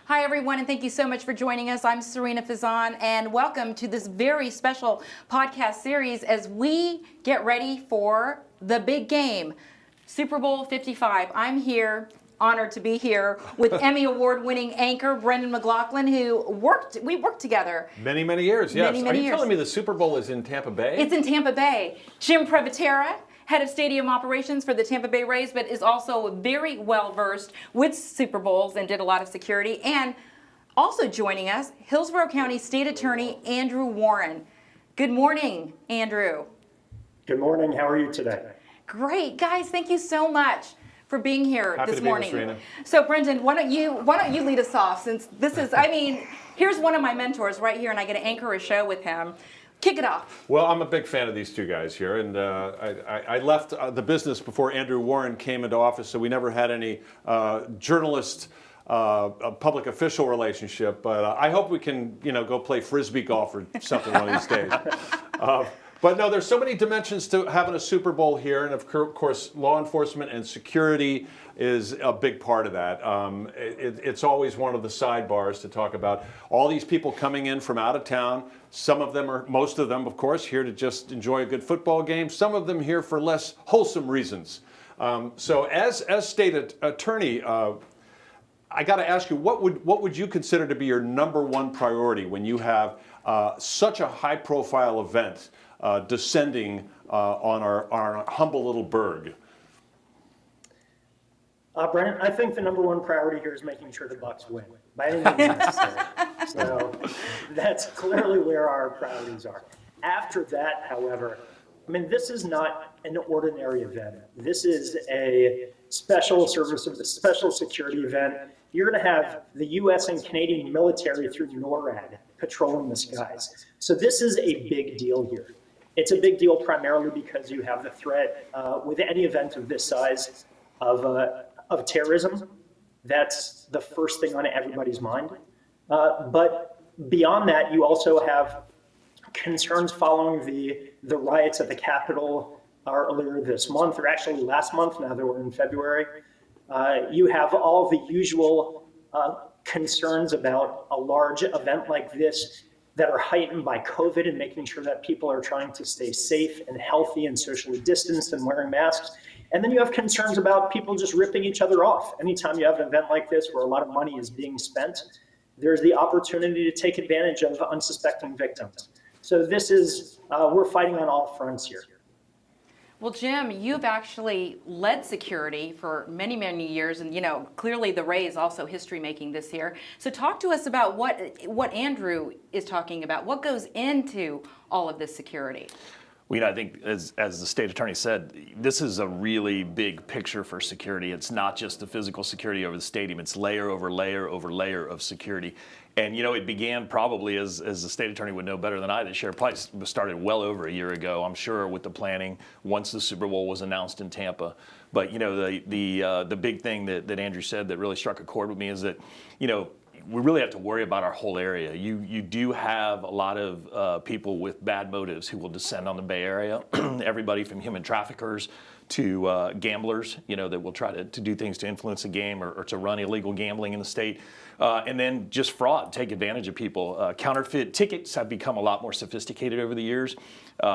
Hi, everyone, and thank you so much for joining us. I'm Sarina Fazan, and welcome to this very special podcast series as we get ready for the big game, Super Bowl 55. I'm here, honored to be here, with Emmy Award-winning anchor Brendan McLaughlin, we worked together. Many years, yes. Many Are you years. telling me the Super Bowl is in Tampa Bay? It's in Tampa Bay. Jim Previtera, head of stadium operations for the Tampa Bay Rays, but is also very well-versed with Super Bowls and did a lot of security. And also joining us, Hillsborough County State Attorney Andrew Warren. Good morning, Andrew. Good morning. How are you today? Great. Guys, thank you so much for being here Happy this to be here, morning. Sarina. So, Brendan, why don't you lead us off, since this is, here's one of my mentors right here, and I get to anchor a show with him. Kick it off. Well, I'm a big fan of these two guys here, and I left the business before Andrew Warren came into office, so we never had any journalist public official relationship. But I hope we can, go play frisbee golf or something one of these days. But no, there's so many dimensions to having a Super Bowl here, and of course, law enforcement and security is a big part of that. It's always one of the sidebars to talk about all these people coming in from out of town. Some of them, most of them, of course, here to just enjoy a good football game. Some of them here for less wholesome reasons. So as state attorney, I got to ask you, what would you consider to be your number one priority when you have such a high-profile event descending on our humble little burg? Brennan, I think the number one priority here is making sure the Bucs win by any means necessary. So that's clearly where our priorities are. After that, however, this is not an ordinary event. This is a special security event. You're going to have the U.S. and Canadian military through NORAD patrolling the skies. So this is a big deal here. It's a big deal primarily because you have the threat with any event of this size of terrorism. That's the first thing on everybody's mind. But beyond that, you also have concerns following the riots at the Capitol earlier this month, or actually last month, now that we're in February. You have all the usual concerns about a large event like this that are heightened by COVID and making sure that people are trying to stay safe and healthy and socially distanced and wearing masks. And then you have concerns about people just ripping each other off. Anytime you have an event like this where a lot of money is being spent, there's the opportunity to take advantage of unsuspecting victims. So this is, we're fighting on all fronts here. Well, Jim, you've actually led security for many years, and clearly the Rays also history making this year. So talk to us about what Andrew is talking about. What goes into all of this security? Well, I think as the state attorney said, this is a really big picture for security. It's not just the physical security over the stadium. It's layer over layer over layer of security. And, it began probably, as the state attorney would know better than I, the sheriff probably started well over a year ago, I'm sure, with the planning once the Super Bowl was announced in Tampa. But, the big thing that Andrew said that really struck a chord with me is that, we really have to worry about our whole area. You do have a lot of people with bad motives who will descend on the Bay Area, everybody from human traffickers to gamblers, that will try to do things to influence the game or to run illegal gambling in the state. And then just fraud, take advantage of people. Counterfeit tickets have become a lot more sophisticated over the years.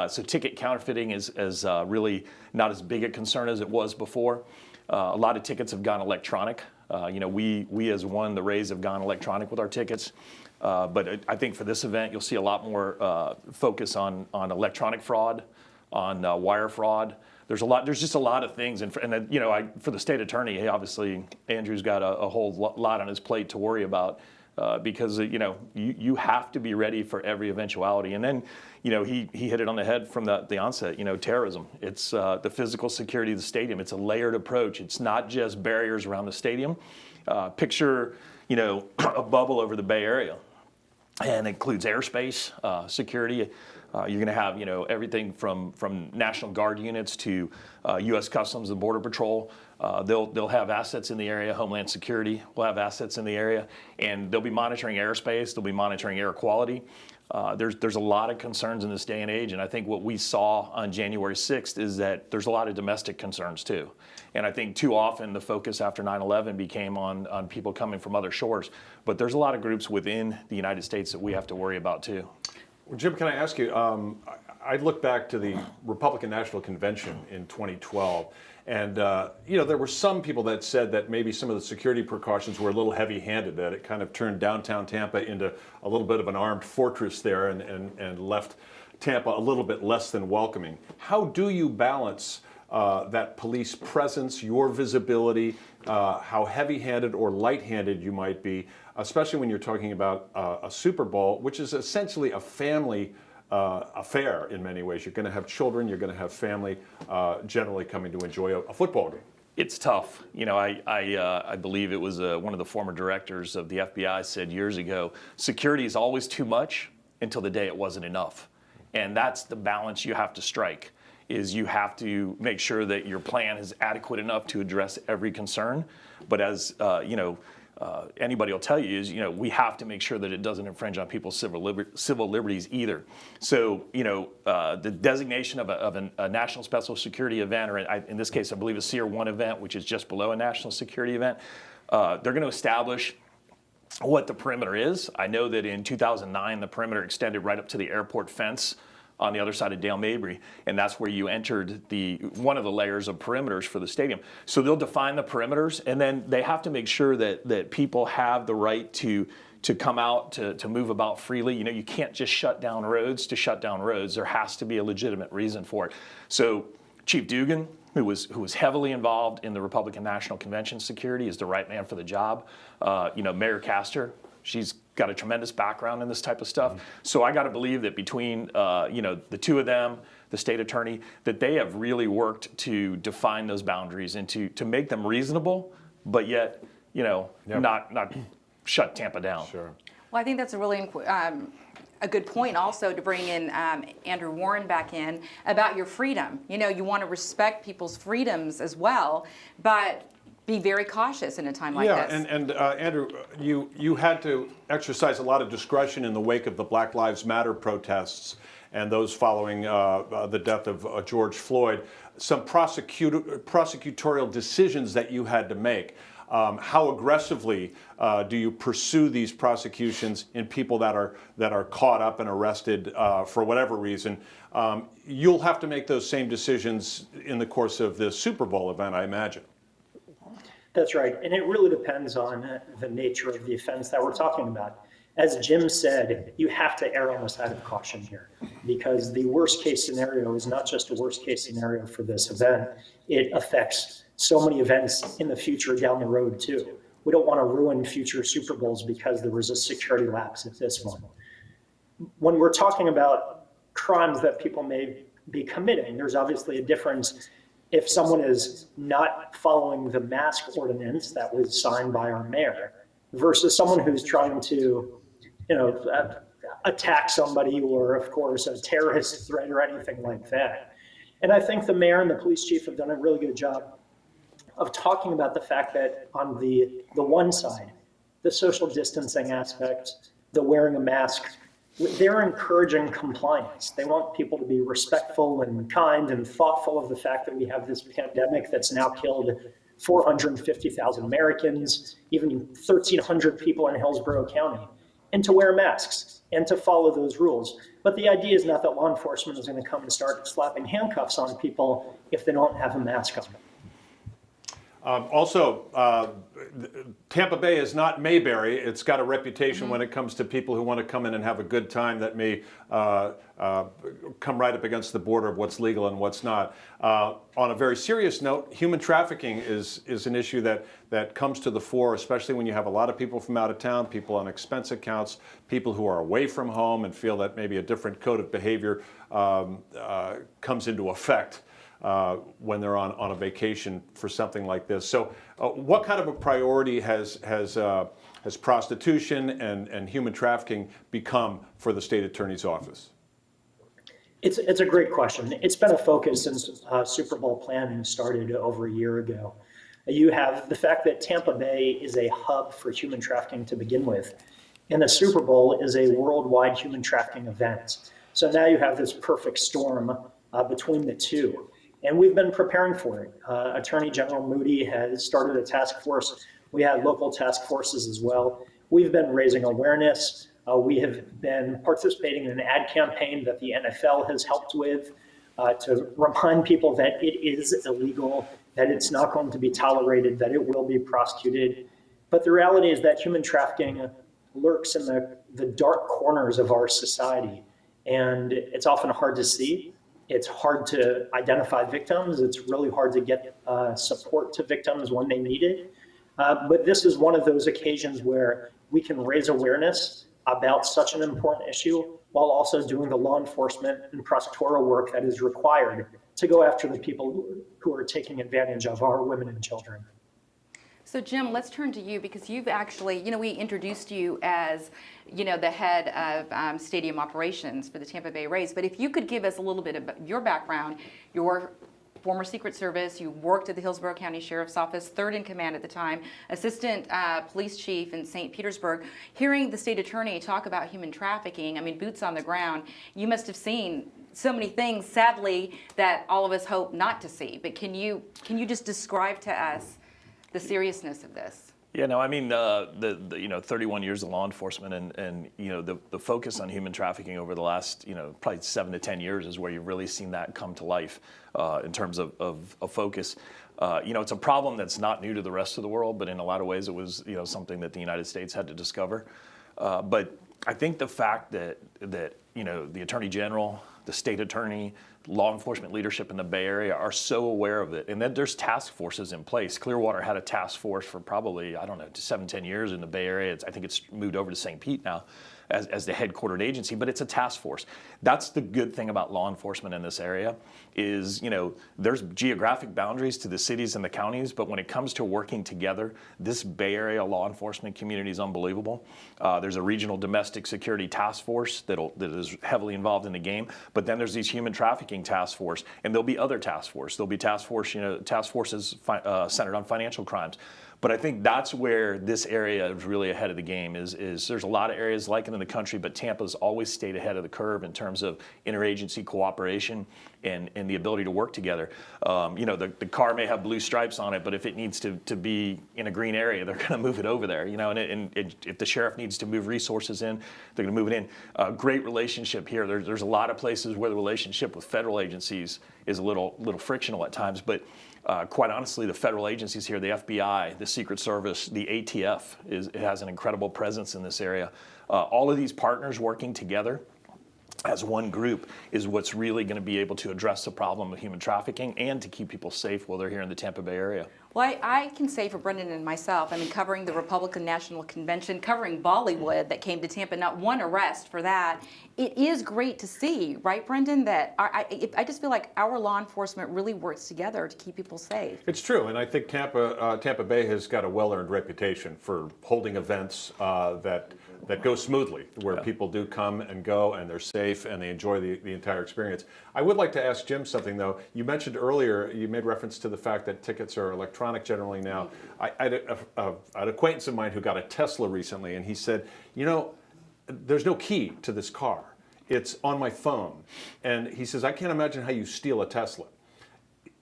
So ticket counterfeiting is really not as big a concern as it was before. A lot of tickets have gone electronic. We as the Rays have gone electronic with our tickets. But I think for this event, you'll see a lot more focus on electronic fraud, on wire fraud. There's just a lot of things, and for the state attorney, obviously Andrew's got a whole lot on his plate to worry about. because you have to be ready for every eventuality. And then he hit it on the head from the onset. Terrorism. It's the physical security of the stadium. It's a layered approach. It's not just barriers around the stadium. Picture a bubble over the Bay Area, and it includes airspace security. You're going to have everything from National Guard units to U.S. Customs and Border Patrol. They'll have assets in the area. Homeland Security will have assets in the area, and they'll be monitoring airspace. They'll be monitoring air quality. There's a lot of concerns in this day and age, and I think what we saw on January 6th is that there's a lot of domestic concerns too. And I think too often the focus after 9/11 became on people coming from other shores, but there's a lot of groups within the United States that we have to worry about too. Well, Jim, can I ask you, I look back to the Republican National Convention in 2012, and there were some people that said that maybe some of the security precautions were a little heavy-handed, that it kind of turned downtown Tampa into a little bit of an armed fortress there and left Tampa a little bit less than welcoming. How do you balance that police presence, your visibility, how heavy-handed or light-handed you might be, especially when you're talking about a Super Bowl, which is essentially a family affair in many ways. You're going to have children, you're going to have family generally coming to enjoy a football game. It's tough. I believe it was one of the former directors of the FBI said years ago, security is always too much until the day it wasn't enough. And that's the balance you have to strike, is you have to make sure that your plan is adequate enough to address every concern. But as anybody will tell you is, we have to make sure that it doesn't infringe on people's civil liberties either. So, the designation of a national special security event, or in this case, I believe a Tier 1 event, which is just below a national security event, they're going to establish what the perimeter is. I know that in 2009, the perimeter extended right up to the airport fence on the other side of Dale Mabry, and that's where you entered one of the layers of perimeters for the stadium. So they'll define the perimeters, and then they have to make sure that people have the right to come out, to move about freely. You can't just shut down roads to shut down roads. There has to be a legitimate reason for it. So Chief Dugan, who was heavily involved in the Republican National Convention security, is the right man for the job. Mayor Castor, she's got a tremendous background in this type of stuff. So I got to believe that between the two of them, the state attorney, that they have really worked to define those boundaries and to make them reasonable, but yet not shut Tampa down. Sure. Well, I think that's a really a good point also to bring in Andrew Warren back in about your freedom. You want to respect people's freedoms as well, but be very cautious in a time like this. Yeah, and Andrew, you had to exercise a lot of discretion in the wake of the Black Lives Matter protests and those following the death of George Floyd. Some prosecutorial decisions that you had to make. How aggressively do you pursue these prosecutions in people that are caught up and arrested for whatever reason? You'll have to make those same decisions in the course of the Super Bowl event, I imagine. That's right. And it really depends on the nature of the offense that we're talking about. As Jim said, you have to err on the side of caution here, because the worst case scenario is not just a worst case scenario for this event. It affects so many events in the future down the road too. We don't want to ruin future Super Bowls because there was a security lapse at this one. When we're talking about crimes that people may be committing, there's obviously a difference if someone is not following the mask ordinance that was signed by our mayor versus someone who's trying to, attack somebody, or of course a terrorist threat or anything like that. And I think the mayor and the police chief have done a really good job of talking about the fact that on the one side, the social distancing aspect, the wearing a mask, they're encouraging compliance. They want people to be respectful and kind and thoughtful of the fact that we have this pandemic that's now killed 450,000 Americans, even 1,300 people in Hillsborough County, and to wear masks and to follow those rules. But the idea is not that law enforcement is going to come and start slapping handcuffs on people if they don't have a mask on. Tampa Bay is not Mayberry. It's got a reputation when it comes to people who want to come in and have a good time that may come right up against the border of what's legal and what's not. On a very serious note, human trafficking is an issue that comes to the fore, especially when you have a lot of people from out of town, people on expense accounts, people who are away from home and feel that maybe a different code of behavior comes into effect when they're on a vacation for something like this. So what kind of a priority has prostitution and human trafficking become for the state attorney's office? It's a great question. It's been a focus since Super Bowl planning started over a year ago. You have the fact that Tampa Bay is a hub for human trafficking to begin with, and the Super Bowl is a worldwide human trafficking event. So now you have this perfect storm between the two. And we've been preparing for it. Attorney General Moody has started a task force. We had local task forces as well. We've been raising awareness. We have been participating in an ad campaign that the NFL has helped with to remind people that it is illegal, that it's not going to be tolerated, that it will be prosecuted. But the reality is that human trafficking lurks in the dark corners of our society, and it's often hard to see. It's hard to identify victims. It's really hard to get support to victims when they need it. But this is one of those occasions where we can raise awareness about such an important issue while also doing the law enforcement and prosecutorial work that is required to go after the people who are taking advantage of our women and children. So Jim, let's turn to you because you've actually, we introduced you as, the head of stadium operations for the Tampa Bay Rays. But if you could give us a little bit of your background, your former Secret Service, you worked at the Hillsborough County Sheriff's Office, third in command at the time, assistant police chief in St. Petersburg. Hearing the state attorney talk about human trafficking, boots on the ground, you must have seen so many things, sadly, that all of us hope not to see. But can you just describe to us the seriousness of this? Yeah, no, the 31 years of law enforcement and the focus on human trafficking over the last, probably 7 to 10 years is where you've really seen that come to life in terms of focus. It's a problem that's not new to the rest of the world, but in a lot of ways it was, something that the United States had to discover. But I think the fact that the Attorney General, the state attorney, law enforcement leadership in the Bay Area are so aware of it, and that there's task forces in place. Clearwater had a task force for probably, 7-10 years in the Bay Area. I think it's moved over to St. Pete now as the headquartered agency, but it's a task force. That's the good thing about law enforcement in this area is, there's geographic boundaries to the cities and the counties, but when it comes to working together, this Bay Area law enforcement community is unbelievable. There's a regional domestic security task force that is heavily involved in the game, but then there's these human trafficking task force, and there'll be other task force. There'll be task forces centered on financial crimes. But I think that's where this area is really ahead of the game. Is there's a lot of areas like it in the country, but Tampa's always stayed ahead of the curve in terms of interagency cooperation and the ability to work together. The car may have blue stripes on it, but if it needs to be in a green area, they're going to move it over there. And if the sheriff needs to move resources in, they're going to move it in. Great relationship here. There's a lot of places where the relationship with federal agencies is a little frictional at times, but quite honestly, the federal agencies here, the FBI, the Secret Service, the ATF has an incredible presence in this area. All of these partners working together as one group is what's really going to be able to address the problem of human trafficking and to keep people safe while they're here in the Tampa Bay area. Well, I can say for Brendan and myself, covering the Republican National Convention, covering Bollywood that came to Tampa, not one arrest for that. It is great to see, right, Brendan, that I just feel like our law enforcement really works together to keep people safe. It's true, and I think Tampa Bay has got a well-earned reputation for holding events that go smoothly, where people do come and go, and they're safe, and they enjoy the entire experience. I would like to ask Jim something, though. You mentioned earlier, you made reference to the fact that tickets are electronic generally now. I had an acquaintance of mine who got a Tesla recently, and he said, there's no key to this car. It's on my phone. And he says, I can't imagine how you steal a Tesla.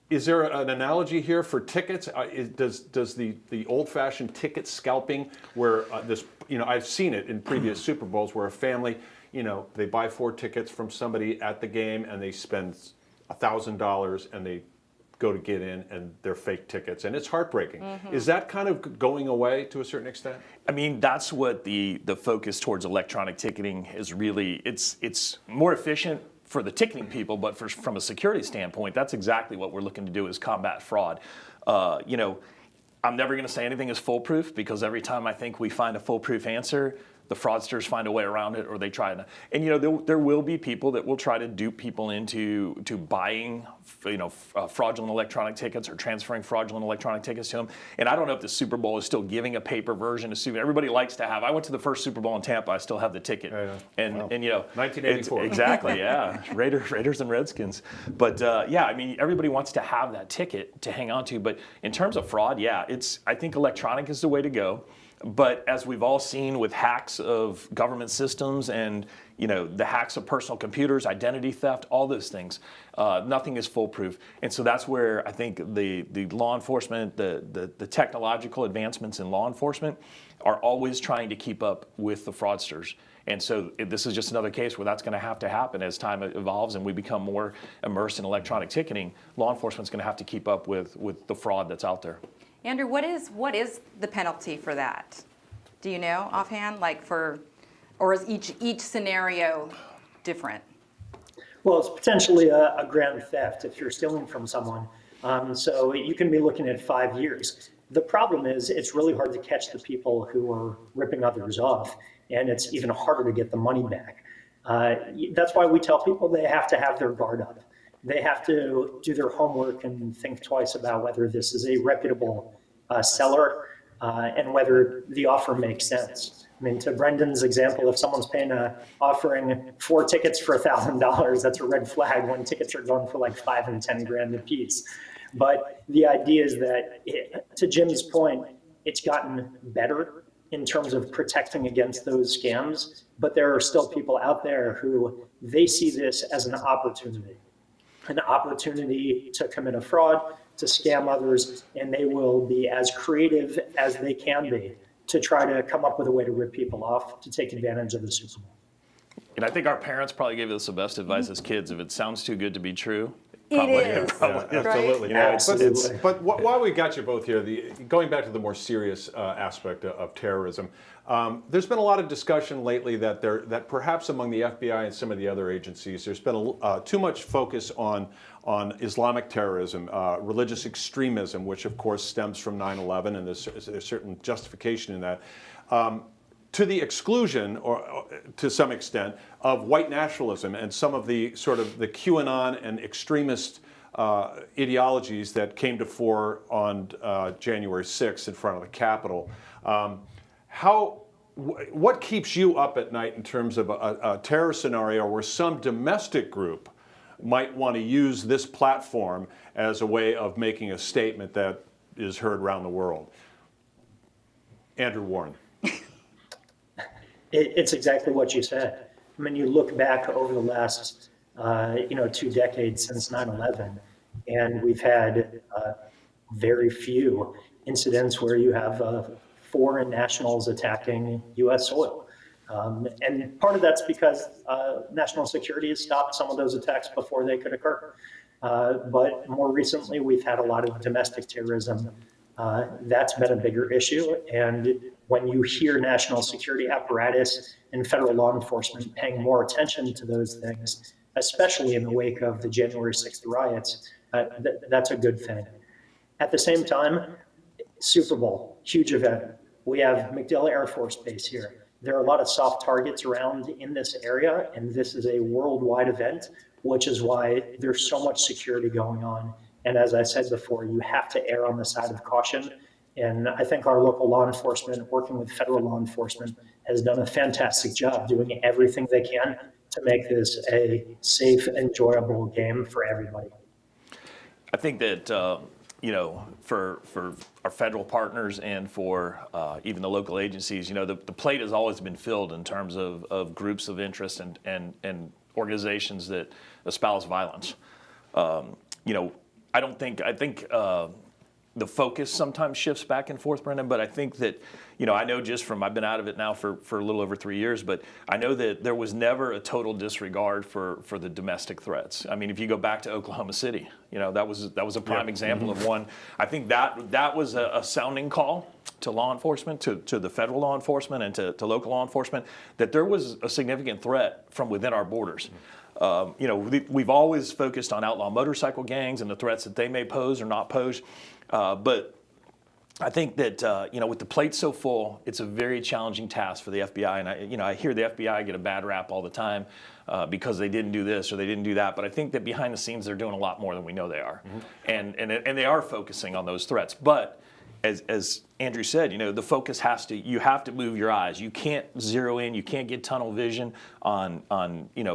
Is there an analogy here for tickets? Does the old-fashioned ticket scalping, where I've seen it in previous Super Bowls, where a family, they buy 4 tickets from somebody at the game and they spend $1,000 and they go to get in, and they're fake tickets, and it's heartbreaking. Is that kind of going away to a certain extent? I mean, that's what the focus towards electronic ticketing is really. It's more efficient for the ticketing people, but from a security standpoint, that's exactly what we're looking to do, is combat fraud. You know, I'm never going to say anything is foolproof, because every time I think we find a foolproof answer, the fraudsters find a way around it, or they try to. And you know, there will be people that will try to dupe people into buying, fraudulent electronic tickets or transferring fraudulent electronic tickets to them. And I don't know if the Super Bowl is still giving a paper version of Super. Everybody likes to have. I went to the first Super Bowl in Tampa. I still have the ticket. And 1984. Exactly. Yeah, Raiders and Redskins. But yeah, I mean, everybody wants to have that ticket to hang on to. But in terms of fraud, yeah, I think electronic is the way to go. But as we've all seen with hacks of government systems and the hacks of personal computers, identity theft, all those things, nothing is foolproof. And so that's where I think the law enforcement, the technological advancements in law enforcement are always trying to keep up with the fraudsters. And so this is just another case where that's going to happen as time evolves and we become more immersed in electronic ticketing. Law enforcement's going to have to keep up with the fraud that's out there. Andrew, what is the penalty for that? Do you know offhand, or is each scenario different? Well, it's potentially a grand theft if you're stealing from someone. So you can be looking at 5 years. The problem is it's really hard to catch the people who are ripping others off, and it's even harder to get the money back. That's why we tell people they have to have their guard up. They have to do their homework and think twice about whether this is a reputable seller and whether the offer makes sense. I mean, to Brendan's example, if someone's offering 4 tickets for $1,000, that's a red flag when tickets are going for like $5 and $10 grand a piece. But the idea is that, to Jim's point, it's gotten better in terms of protecting against those scams, but there are still people out there who they see this as an opportunity to commit a fraud, to scam others, and they will be as creative as they can be to try to come up with a way to rip people off to take advantage of the Super Bowl. And I think our parents probably gave us the best advice as kids. If it sounds too good to be true, It is. Absolutely. Right? Absolutely. But while we got you both here, going back to the more serious aspect of terrorism, there's been a lot of discussion lately that perhaps among the FBI and some of the other agencies, there's been too much focus on Islamic terrorism, religious extremism, which of course stems from 9/11, and there's certain justification in that. To the exclusion, or to some extent, of white nationalism and some of the sort of the QAnon and extremist ideologies that came to fore on January 6th in front of the Capitol. What keeps you up at night in terms of a terror scenario where some domestic group might want to use this platform as a way of making a statement that is heard around the world? Andrew Warren. It's exactly what you said. I mean, you look back over the last, 2 decades since 9/11, and we've had very few incidents where you have foreign nationals attacking U.S. soil. And part of that's because national security has stopped some of those attacks before they could occur. But more recently, we've had a lot of domestic terrorism. That's been a bigger issue. And when you hear national security apparatus and federal law enforcement paying more attention to those things, especially in the wake of the January 6th riots, that's a good thing. At the same time, Super Bowl, huge event. We have MacDill Air Force Base here. There are a lot of soft targets around in this area, and this is a worldwide event, which is why there's so much security going on. And as I said before, you have to err on the side of caution. And I think our local law enforcement, working with federal law enforcement, has done a fantastic job doing everything they can to make this a safe, enjoyable game for everybody. I think that for our federal partners and for even the local agencies, the plate has always been filled in terms of groups of interest and organizations that espouse violence. I think the focus sometimes shifts back and forth, Brendan, but I think that, I know just from, I've been out of it now for a little over 3 years, but I know that there was never a total disregard for the domestic threats. I mean, if you go back to Oklahoma City, that was a prime example of one. I think that was a sounding call to law enforcement, to the federal law enforcement and to local law enforcement, that there was a significant threat from within our borders. We've always focused on outlaw motorcycle gangs and the threats that they may pose or not pose, but I think that with the plate so full, it's a very challenging task for the FBI. And I hear the FBI get a bad rap all the time because they didn't do this or they didn't do that. But I think that behind the scenes, they're doing a lot more than we know they are, and they are focusing on those threats. But as Andrew said, the focus you have to move your eyes. You can't zero in. You can't get tunnel vision on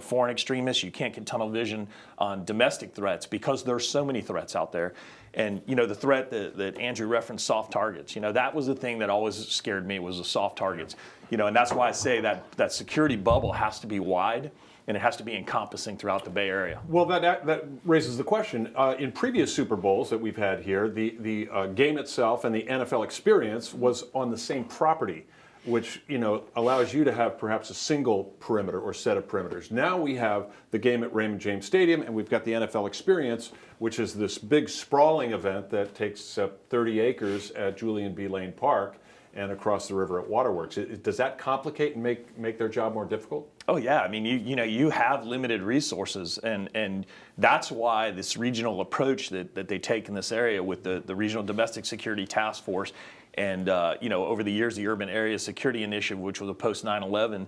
foreign extremists. You can't get tunnel vision on domestic threats because there's so many threats out there. And the threat that Andrew referenced, soft targets. That was the thing that always scared me, was the soft targets. And that's why I say that security bubble has to be wide. And it has to be encompassing throughout the Bay Area. Well, that raises the question. In previous Super Bowls that we've had here, the game itself and the NFL experience was on the same property, which allows you to have perhaps a single perimeter or set of perimeters. Now we have the game at Raymond James Stadium, and we've got the NFL experience, which is this big sprawling event that takes up 30 acres at Julian B. Lane Park and across the river at Waterworks. Does that complicate and make their job more difficult? Oh yeah, I mean you have limited resources, and that's why this regional approach that they take in this area with the Regional Domestic Security Task Force, and over the years the Urban Area Security Initiative, which was a post 9/11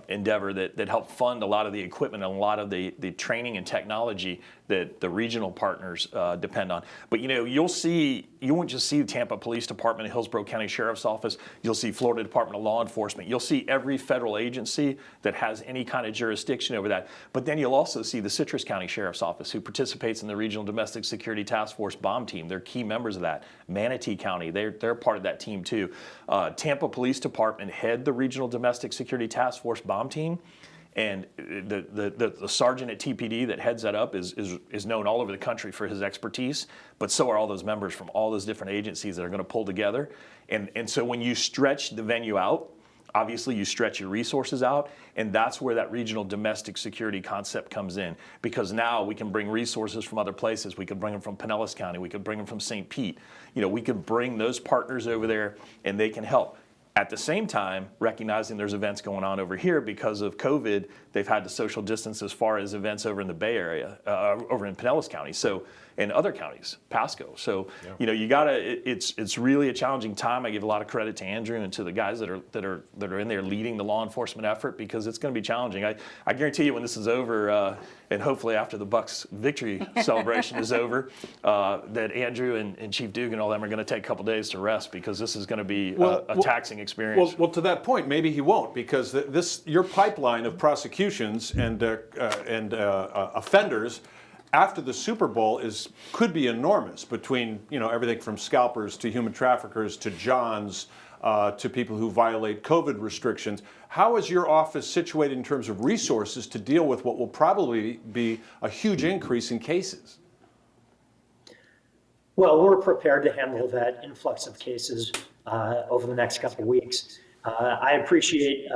endeavor that helped fund a lot of the equipment and a lot of the training and technology that the regional partners depend on. But you won't just see the Tampa Police Department and Hillsborough County Sheriff's Office. You'll see Florida Department of Law Enforcement. You'll see every federal agency that has any kind of jurisdiction over that. But then you'll also see the Citrus County Sheriff's Office, who participates in the Regional Domestic Security Task Force bomb team. They're key members of that. Manatee County, they're part of that team too. Tampa Police Department head the Regional Domestic Security Task Force bomb team. And the sergeant at TPD that heads that up is known all over the country for his expertise, but so are all those members from all those different agencies that are going to pull together. And so when you stretch the venue out, obviously you stretch your resources out, and that's where that regional domestic security concept comes in, because now we can bring resources from other places. We could bring them from Pinellas County. We could bring them from St. Pete. We could bring those partners over there, and they can help. At the same time, recognizing there's events going on over here because of COVID, they've had to social distance as far as events over in the Bay Area, over in Pinellas County, and other counties, Pasco. So, you gotta. It's really a challenging time. I give a lot of credit to Andrew and to the guys that are in there leading the law enforcement effort, because it's going to be challenging. I guarantee you, when this is over, and hopefully after the Bucs victory celebration is over, that Andrew and Chief Duke and all them are going to take a couple days to rest, because this is going to be a taxing experience. Well, to that point, maybe he won't, because your pipeline of prosecutions and offenders after the Super Bowl could be enormous, between everything from scalpers to human traffickers to Johns to people who violate COVID restrictions. How is your office situated in terms of resources to deal with what will probably be a huge increase in cases? Well, we're prepared to handle that influx of cases over the next couple of weeks. I appreciate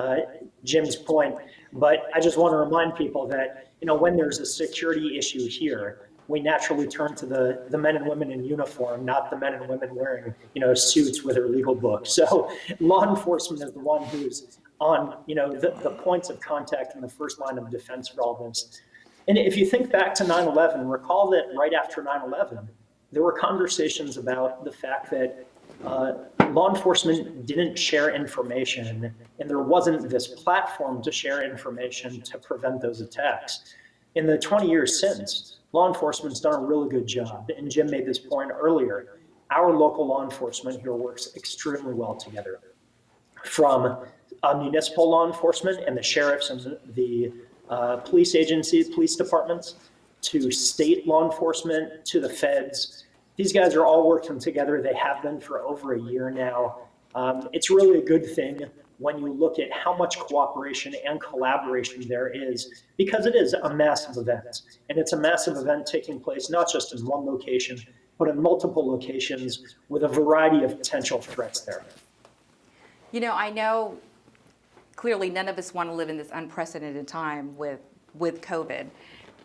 Jim's point, but I just want to remind people that when there's a security issue here, we naturally turn to the men and women in uniform, not the men and women wearing suits with their legal books. So law enforcement is the one who's on the points of contact in the first line of defense for all this. And if you think back to 9/11, recall that right after 9/11, there were conversations about the fact that law enforcement didn't share information, and there wasn't this platform to share information to prevent those attacks. In the 20 years since, law enforcement's done a really good job, and Jim made this point earlier. Our local law enforcement here works extremely well together, from municipal law enforcement and the sheriffs and the police agencies, police departments, to state law enforcement, to the feds. These guys are all working together. They have been for over a year now. It's really a good thing when you look at how much cooperation and collaboration there is, because it is a massive event. And it's a massive event taking place not just in one location, but in multiple locations with a variety of potential threats there. You know, I know clearly none of us want to live in this unprecedented time with COVID,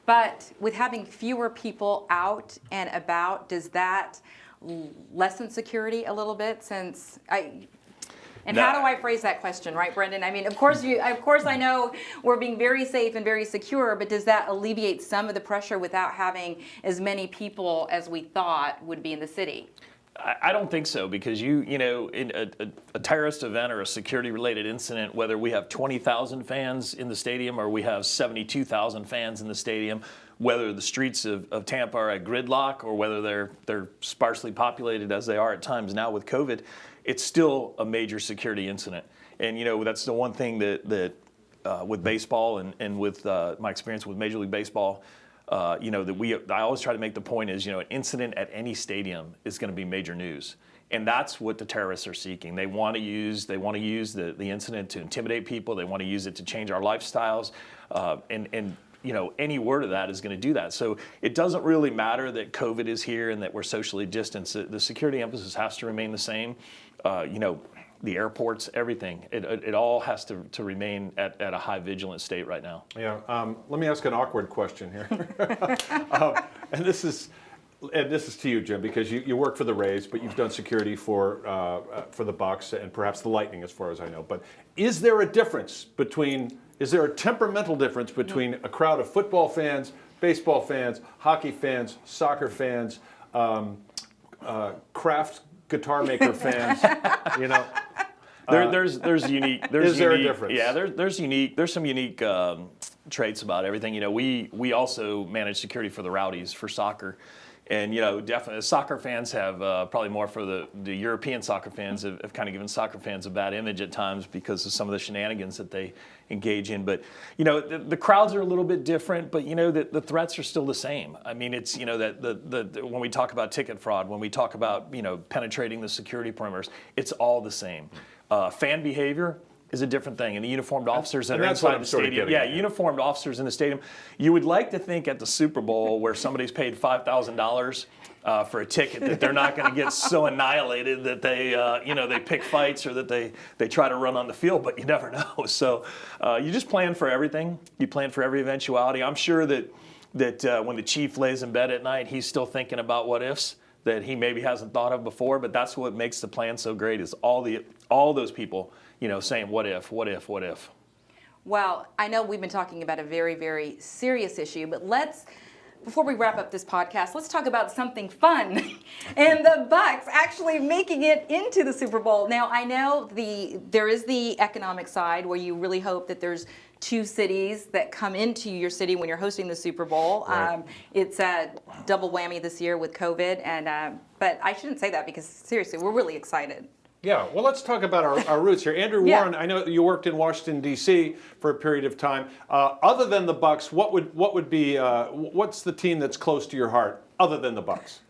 but with having fewer people out and about, does that lessen security a little bit? How do I phrase that question, right, Brendan? I mean, of course I know we're being very safe and very secure, but does that alleviate some of the pressure without having as many people as we thought would be in the city? I don't think so, because in a terrorist event or a security-related incident, whether we have 20,000 fans in the stadium or we have 72,000 fans in the stadium, whether the streets of Tampa are at gridlock or whether they're sparsely populated as they are at times now with COVID, it's still a major security incident. And that's the one thing that with baseball and with my experience with Major League Baseball. I always try to make the point is, an incident at any stadium is going to be major news. And that's what the terrorists are seeking. They want to use the incident to intimidate people. They want to use it to change our lifestyles. Any word of that is going to do that. So it doesn't really matter that COVID is here and that we're socially distanced. The security emphasis has to remain the same. The airports, everything. It all has to remain at a high vigilant state right now. Yeah. Let me ask an awkward question here. And this is to you, Jim, because you work for the Rays, but you've done security for the Bucks and perhaps the Lightning, as far as I know. But is there a temperamental difference between a crowd of football fans, baseball fans, hockey fans, soccer fans, craft guitar maker fans? There's unique. Is there a difference? Yeah, there's some unique traits about everything. We also manage security for the Rowdies for soccer. And definitely soccer fans have probably more for the European soccer fans have kind of given soccer fans a bad image at times because of some of the shenanigans that they engage in. But the crowds are a little bit different, but the threats are still the same. I mean, it's that when we talk about ticket fraud, when we talk about penetrating the security perimeters, it's all the same. Fan behavior is a different thing, and the uniformed officers that are inside the stadium. Yeah, uniformed officers in the stadium. You would like to think at the Super Bowl, where somebody's paid $5,000 for a ticket, that they're not going to get so annihilated that they pick fights or that they try to run on the field, but you never know. So you just plan for everything. You plan for every eventuality. I'm sure that when the chief lays in bed at night, he's still thinking about what ifs that he maybe hasn't thought of before. But that's what makes the plan so great, is all those people saying what if. Well, I know we've been talking about a very, very serious issue, but before we wrap up this podcast, let's talk about something fun and the Bucks actually making it into the Super Bowl. Now, I know there is the economic side where you really hope that there's two cities that come into your city when you're hosting the Super Bowl. Right. It's a double whammy this year with COVID, but I shouldn't say that because seriously, we're really excited. Yeah, well, let's talk about our roots here. Andrew Warren, I know you worked in Washington, D.C. for a period of time. Other than the Bucks, what's the team that's close to your heart other than the Bucks?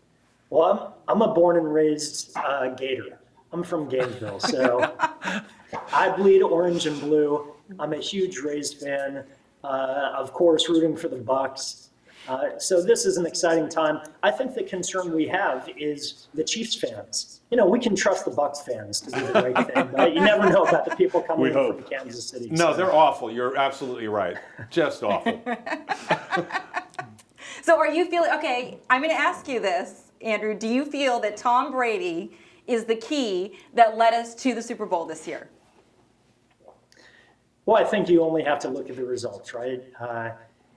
Well, I'm a born and raised Gator. I'm from Gainesville, so I bleed orange and blue. I'm a huge Rays fan, of course, rooting for the Bucks. So this is an exciting time. I think the concern we have is the Chiefs fans. We can trust the Bucks fans to do the right thing, but you never know about the people coming in from Kansas City. No, they're awful. You're absolutely right. Just awful. So are you feeling, okay, I'm going to ask you this, Andrew. Do you feel that Tom Brady is the key that led us to the Super Bowl this year? Well, I think you only have to look at the results, right?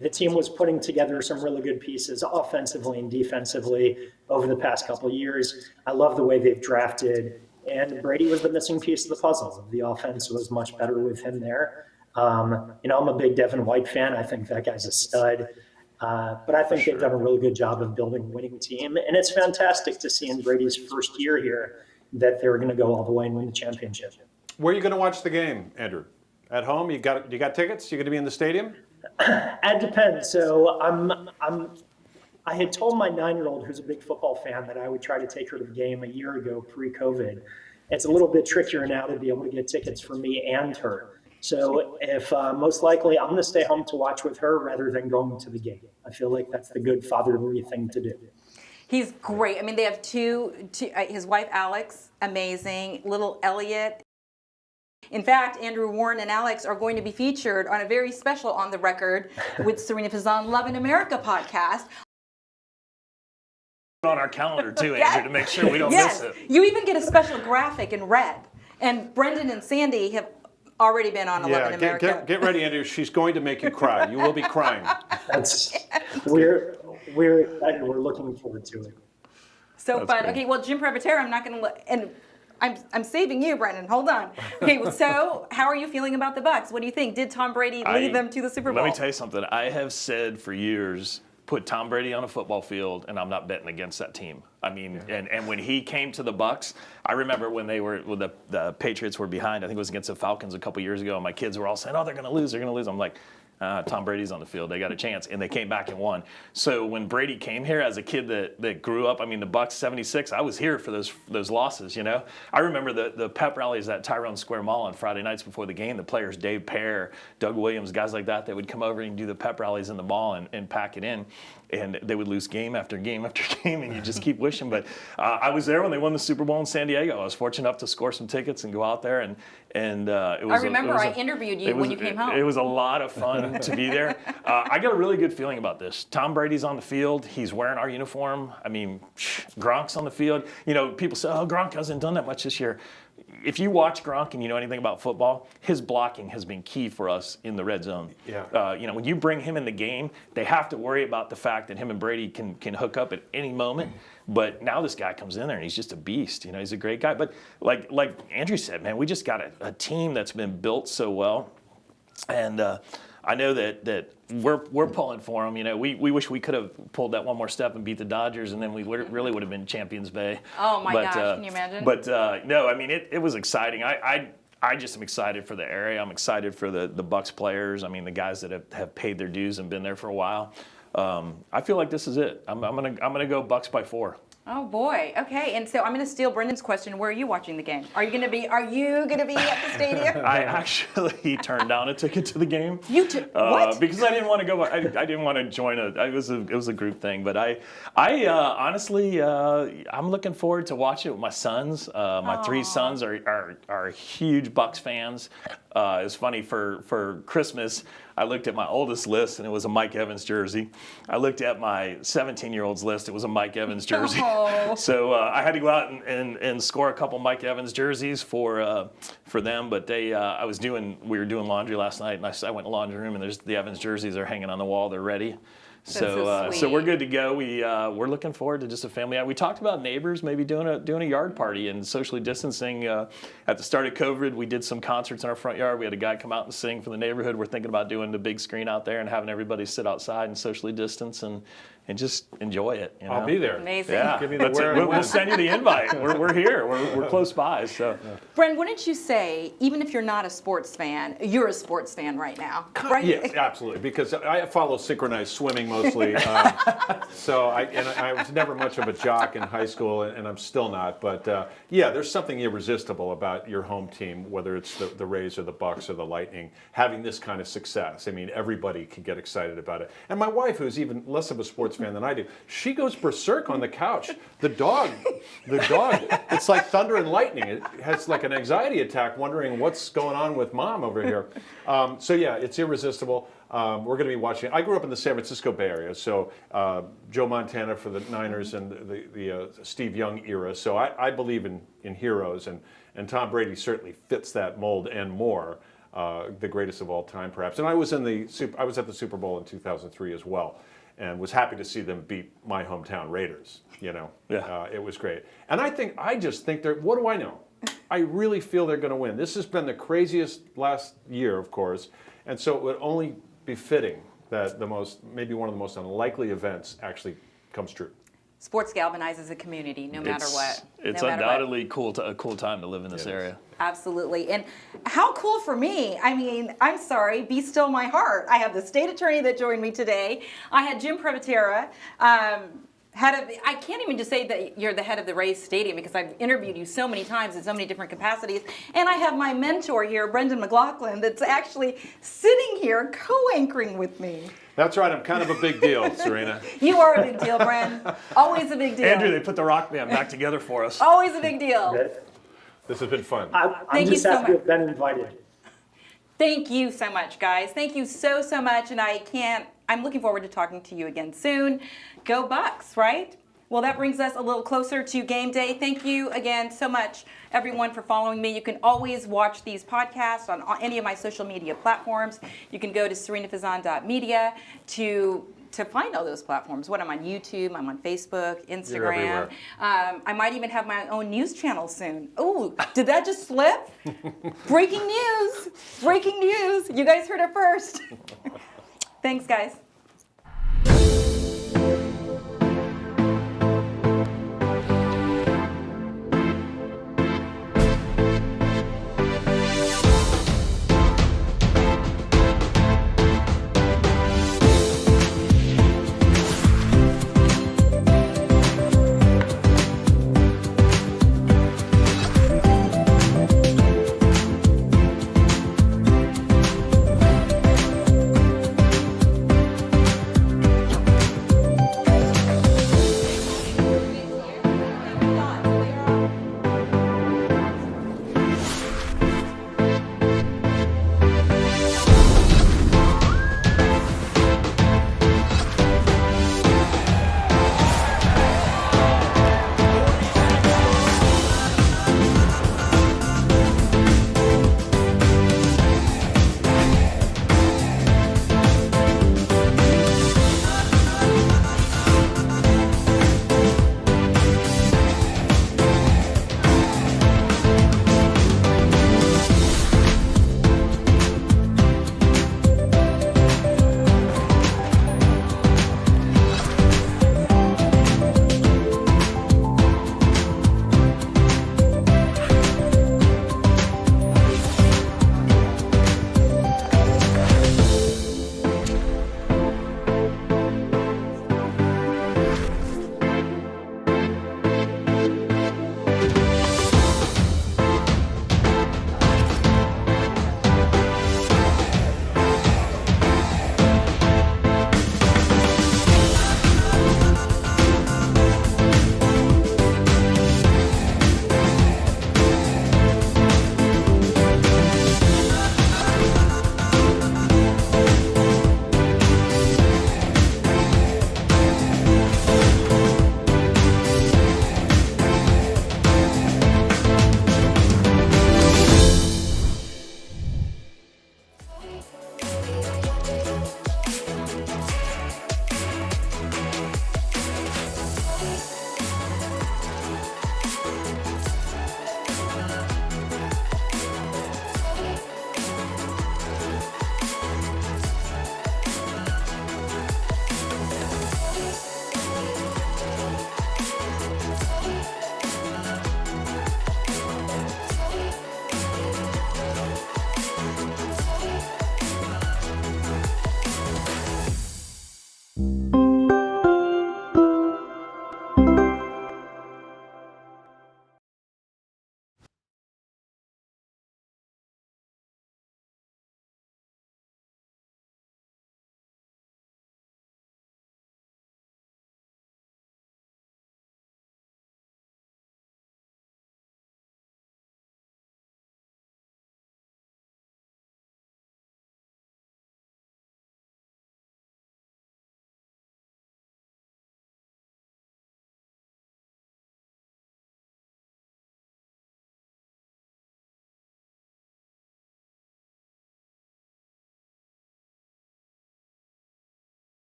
The team was putting together some really good pieces offensively and defensively over the past couple of years. I love the way they've drafted, and Brady was the missing piece of the puzzle. The offense was much better with him there. I'm a big Devin White fan. I think that guy's a stud. But I think they've done a really good job of building a winning team, and it's fantastic to see in Brady's first year here that they're going to go all the way and win the championship. Where are you going to watch the game, Andrew? At home? You got tickets? You going to be in the stadium? It depends. So I had told my 9-year-old, who's a big football fan, that I would try to take her to the game a year ago, pre-COVID. It's a little bit trickier now to be able to get tickets for me and her. So if most likely, I'm going to stay home to watch with her rather than going to the game. I feel like that's the good fatherly thing to do. He's great. I mean, they have two his wife Alex, amazing. Little Elliot. In fact, Andrew Warren and Alex are going to be featured on a very special On the Record with Sarina Fazan Love in America podcast. On our calendar too, Andrew, to make sure we don't miss it. You even get a special graphic in red. And Brendan and Sandy have already been on Love in America. Get ready, Andrew. She's going to make you cry. You will be crying. We're excited. We're looking forward to it. So That's fun. great. Okay, well, Jim Previtera, I'm not going to and I'm saving you, Brendan. Hold on. Okay, well, so how are you feeling about the Bucs? What do you think? Did Tom Brady lead them to the Super Bowl? Let me tell you something. I have said for years, put Tom Brady on a football field, and I'm not betting against that team. I mean, and when he came to the Bucs, I remember when the Patriots were behind. I think it was against the Falcons a couple years ago. And my kids were all saying, "Oh, they're going to lose. They're going to lose." I'm like, Tom Brady's on the field. They got a chance, and they came back and won. So when Brady came here as a kid that grew up, I mean, the Bucs '76, I was here for those losses. You know, I remember the pep rallies at Tyrone Square Mall on Friday nights before the game. The players, Dave Pear, Doug Williams, guys like that, they would come over and do the pep rallies in the mall and pack it in. And they would lose game after game after game, and you just keep wishing. But I was there when they won the Super Bowl in San Diego. I was fortunate enough to score some tickets and go out there, and it was. I remember I interviewed you when you came home. It was a lot of fun to be there. I got a really good feeling about this. Tom Brady's on the field. He's wearing our uniform. I mean, Gronk's on the field. You know, people say, "Oh, Gronk hasn't done that much this year." If you watch Gronk and you know anything about football, his blocking has been key for us in the red zone. Yeah. You know, when you bring him in the game, they have to worry about the fact that him and Brady can hook up at any moment. But now this guy comes in there and he's just a beast. You know, he's a great guy. But like Andrew said, man, we just got a team that's been built so well. And I know that we're pulling for them. You know, we wish we could have pulled that one more step and beat the Dodgers, and then we really would have been Champions Bay. Oh my gosh, can you imagine? But no, I mean it was exciting. I just am excited for the area. I'm excited for the Bucs players. I mean the guys that have paid their dues and been there for a while. I feel like this is it. I'm gonna go Bucs by 4. Oh boy. Okay. And so I'm going to steal Brendan's question. Where are you watching the game? Are you going to be at the stadium? I actually turned down a ticket to the game. What? Because I didn't want to go. I didn't want to join it was a group thing. But I honestly, I'm looking forward to watching it with my sons. My 3 sons are huge Bucs fans. It's funny for Christmas. I looked at my oldest list, and it was a Mike Evans jersey. I looked at my 17-year-old's list. It was a Mike Evans jersey. Oh. So I had to go out and score a couple Mike Evans jerseys for them. But we were doing laundry last night, and I went to the laundry room, and there's the Evans jerseys are hanging on the wall. They're ready. So we're good to go. We're looking forward to just a family out. We talked about neighbors maybe doing a yard party and socially distancing. At the start of COVID, we did some concerts in our front yard. We had a guy come out and sing from the neighborhood. We're thinking about doing the big screen out there and having everybody sit outside and socially distance and just enjoy it. You know? I'll be there. Amazing. Yeah, Give me the where and we'll when. send you the invite. We're here. We're close by. So. Bren, wouldn't you say, even if you're not a sports fan, you're a sports fan right now? Right? Yes, absolutely. Because I follow synchronized swimming mostly. So I was never much of a jock in high school, and I'm still not. But yeah, there's something irresistible about your home team, whether it's the Rays or the Bucs or the Lightning, having this kind of success. I mean, everybody can get excited about it. And my wife, who's even less of a sports fan than I do, she goes berserk on the couch. The dog, it's like thunder and lightning. It has like an anxiety attack wondering what's going on with mom over here. So yeah, it's irresistible. We're going to be watching. I grew up in the San Francisco Bay Area, so Joe Montana for the Niners and the Steve Young era. So I believe in heroes, and Tom Brady certainly fits that mold and more. The greatest of all time, perhaps. And I was at the Super Bowl in 2003 as well, and was happy to see them beat my hometown Raiders. You know, it was great. And I just think they're. What do I know? I really feel they're going to win. This has been the craziest last year, of course, and so it would only be fitting that maybe one of the most unlikely events actually comes true. Sports galvanizes a community, no matter what. It's undoubtedly a cool time to live in this area. Absolutely. And how cool for me. I mean, I'm sorry, be still my heart. I have the state attorney that joined me today. I had Jim Previtera, I can't even just say that you're the head of the Rays Stadium because I've interviewed you so many times in so many different capacities. And I have my mentor here, Brendan McLaughlin, that's actually sitting here co-anchoring with me. That's right. I'm kind of a big deal, Sarina. You are a big deal, Bren. Always a big deal. Andrew, they put the rock band back together for us. Always a big deal. This has been fun. I'm Thank you just so happy to much. have been invited. Thank you so much, guys. Thank you so, so much. And I'm looking forward to talking to you again soon. Go Bucks, right? Well, that brings us a little closer to game day. Thank you again so much, everyone, for following me. You can always watch these podcasts on any of my social media platforms. You can go to sarinafazan.media to find all those platforms. I'm on YouTube, I'm on Facebook, You're Instagram. everywhere. I might even have my own news channel soon. Oh, did that just slip? Breaking news. Breaking news. You guys heard it first. Thanks, guys.